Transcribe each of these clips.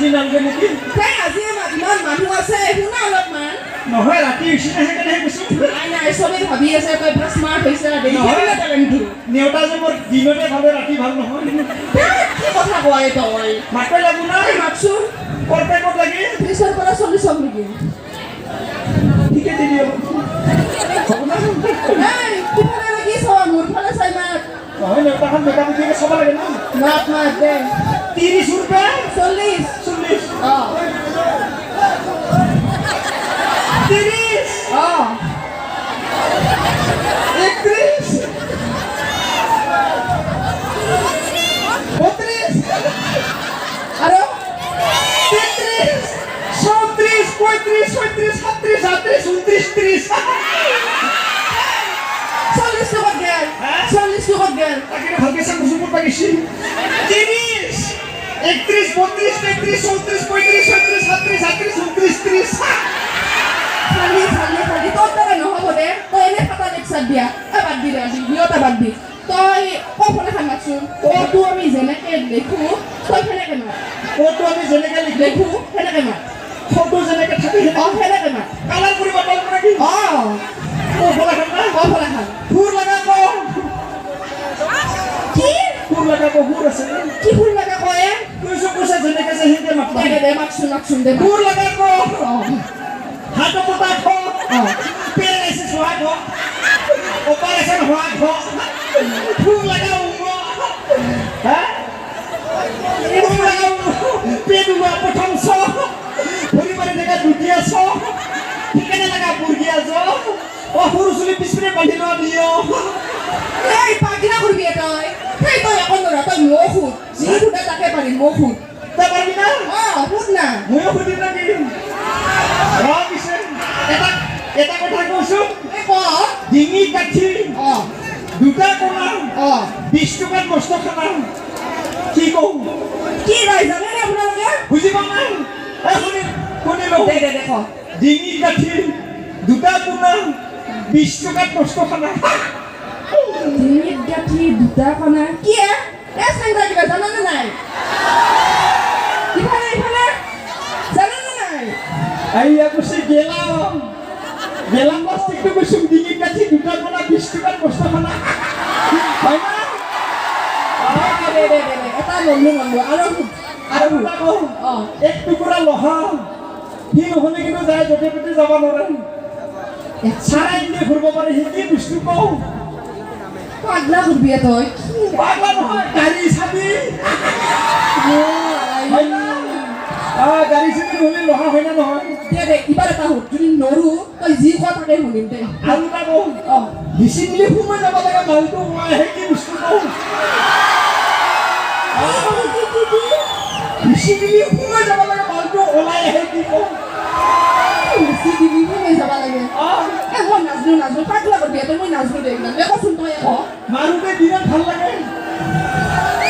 আজি নালগে নেকি তাই আজি ইমান মানুহ আছে শুনা অলপমান নহয় ৰাতি হৈছে না সেইকাৰণে কৈছো নাই চবেই ভাবি আছে তই পুৰা স্মাৰ্ট হৈছে নেওতা যে মোৰ দিনতে ভাবে ৰাতি ভাল নহয় কি কথা কয় তই মাকৈ লাগো নাই মাতচোন ক'ত লাগি 30ৰ পৰা 40 হ'ব নেকি ঠিকে দি দিয়ক নাই কিফালে লাগি চাৱা মোৰ ফালে চাই মাত নহয় নেওতাখন মেকআপ দিয়ে চাব লাগে না মাত দে 30 रुपया 40 40 অ 30 অ 31 32 আৰু 33 34 35 36 37 38 29 30 40 টকাত গেল 40 টকাত গেল তাকে ভালকে চাম সুপুর পাইছি 30 31 32 33 34 35 36 37 38 খালি তোৰ দ্বাৰা নহ'ব দে তই এনে খাতা লেকচাৰ দিয়া বাদ দি দে আজি বিয়তা বাদ দি তই ক'ফালে খান মাতচোন ক'তো আমি যেনেকে দেখো তই সেনেকে মাত কত আমি যেনেকে দেখো সেনেকে মাত ফটো যেনেকে থাকে সেনেকে মাত কালার পরিবর্তন করে কি ও বলা খান না ক'ফালে খান ফুল লাগাবো কি ফুল লাগাবো ফুল আছে কি ফুল লাগা কয়ে কইছো কইছা যেনেকে আছে হিন্দে মাতবা দে মাতচোন দে ফুল লাগাবো হাত পতা খো অ পের এসে সোয়া খো অপারেশন হওয়া খো ফুল লাগাবো হ্যাঁ ফুল লাগাবো পেদুয়া প্রথম ছ পরিবারে দেখা দুটিয়া ছ ঠিকানা লাগা বুর্গিয়া ছ ও হুরুসুলি পিছনে বাঁধি লওয়া দিও এই পাগলা করবি তই সেই তই এখন ধৰা তই মোক সুধ যি সুধে তাকে পাৰি মোক সুধ তা পারবি না সুধ না ময়ো সুধিম নাকি পিছে এটা কথা কৈছো এই ক ডিঙি কাঠি অ দুটা কোণা অ 20 টকাত মস্ত খানা কি কওঁ কি ৰাই জানে নে আপোনালোকে বুজি পোৱা নাই শুনিলো দে দেখ ডিঙি কাঠি দুটা কোণা 20 টকাত মস্ত খানা ডিঙিত গাঁঠি দুটা কণা কি এ চেংৰা কিবা জানানে নাই ইফালে জানানে নাই আইয়া কৈছে গেলাম প্লাষ্টিকটো কৈছো ডিঙি কাঠি দুটা কোণা 20 টকাত মস্ত খানা হয় না দে এটা ললো আৰু এক টুকুৰা লোহা সি নহ'লে কিন্তু যায় য'তে ত'তে যাব নোৱাৰে চাৰা ইন্দি ঘূৰিব পাৰে সি কি বস্তু কওঁ পাগলা করবি তই পাগলা নহয় গাড়ী চাবি গাড়ী চাবি নহ'লে লোহা হয় না নহয় দে ইবাৰ এটা সুধ যদি নৰো তই যি কোৱা তাকে শুনিম দে আৰু এটা কওঁ বেছি দিলে সোমাই যাব লাগে মালটো মই সেই কি বস্তু কওঁ বেছি দিলে সোমাই যাব লাগে মালটো ওলাই আহে কি কওঁ বেছি দিবি শুনি যাব লাগে মই নাজনো পাগলা করবি তই মই নাজনো দে একদম কচোন তই মাৰোতে বিৰাট ভাল লাগে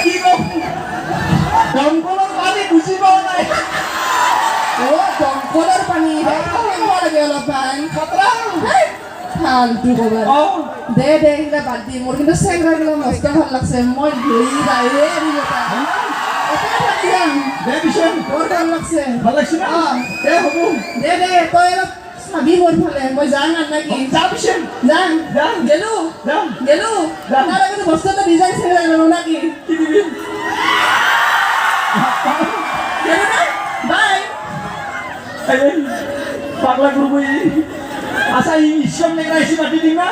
কি কওঁ দমকলৰ পানী বুজি পোৱা নাই দমকলৰ পানী লাগে অলপমান খাতৰা ফালতু কবা দে সেইটা বাদ দি মোৰ কিন্তু চেংৰাগিলা মস্ত ভাল লাগছে মই ধৰি যায়ে দে পিছে বৰ ভাল লাগছে ভাল লাগছে না দে হ'ব দে তই অলপ চাবি মোৰ ফালে মই যাম আৰু নাকি যা পিছে যাম গেলো তাৰ আগতে বস্তু এটা ডিজাইন চেংৰা গেলো নাকি কি দিবি গেলো না বাই পাগলা কৰবো আচ্ছা ঈশ্বৰ নেই মাটি দিন না